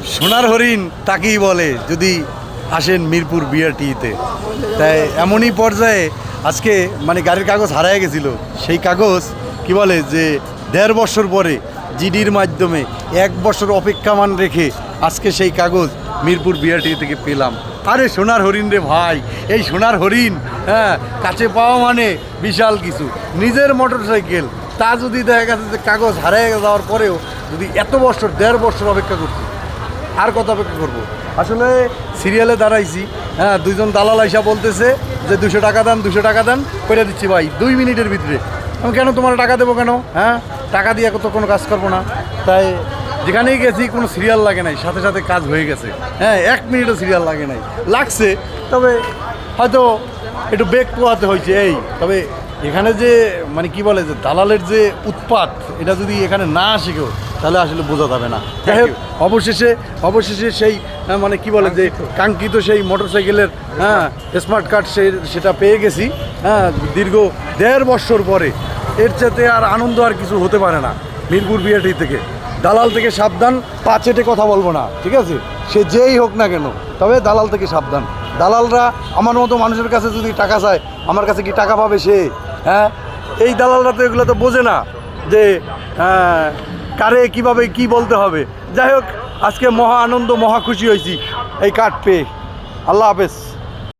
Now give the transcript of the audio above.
সোনার হরিণ তাকেই বলে যদি আসেন মিরপুর বিআরটিতে। তাই এমনই পর্যায়ে আজকে মানে গাড়ির কাগজ হারায় গেছিল, সেই কাগজ কি বলে যে 1.5 বছর পরে জিডির মাধ্যমে 1 বছর অপেক্ষামান রেখে আজকে সেই কাগজ মিরপুর বিআরটি থেকে পেলাম। আরে সোনার হরিণ রে ভাই, এই সোনার হরিণ হ্যাঁ কাছে পাওয়া মানে বিশাল কিছু। নিজের মোটর সাইকেল তা যদি দেখা গেছে যে কাগজ হারিয়ে যাওয়ার পরেও যদি এত বছর 1.5 বছর অপেক্ষা করছি, আর কত অপেক্ষা করবো? আসলে সিরিয়ালে দাঁড়াইছি, হ্যাঁ 2জন দালাল আইসা বলতেছে যে 200 টাকা দেন 200 টাকা দেন, করে দিচ্ছি ভাই 2 মিনিটের ভিতরে। আমি কেন তোমার টাকা দেবো কেন? হ্যাঁ টাকা দিয়ে তো কোনো কাজ করবো না। তাই যেখানেই গেছি কোনো সিরিয়াল লাগে নাই, সাথে সাথে কাজ হয়ে গেছে। হ্যাঁ 1 মিনিটও সিরিয়াল লাগে নাই, লাগছে তবে হয়তো একটু বেগ পোহাতে হয়েছে এই। তবে এখানে যে মানে কি বলে যে দালালের যে উৎপাত, এটা যদি এখানে না শিখো তাহলে আসলে বোঝা যাবে না। যাই হোক অবশেষে সেই মানে কি বলে যে কাঙ্ক্ষিত সেই মোটরসাইকেলের হ্যাঁ স্মার্ট কার্ড সেটা পেয়ে গেছি। হ্যাঁ দীর্ঘ 1.5 বছর পরে। এর চাইতে আর আনন্দ আর কিছু হতে পারে না। মিরপুর বিআরটি থেকে দালাল থেকে সাবধান, পা চেটে কথা বলবো না, ঠিক আছে? সে যেই হোক না কেন, তবে দালাল থেকে সাবধান। দালালরা আমার মতো মানুষের কাছে যদি টাকা চায়, আমার কাছে কি টাকা পাবে সে? হ্যাঁ এই দালালরা তো এগুলো তো বোঝে না যে কারে কিভাবে কি বলতে হবে। যাই হোক আজকে মহা আনন্দ, মহা খুশি হয়েছি এই কার্ড পেয়ে। আল্লাহ হাফেজ।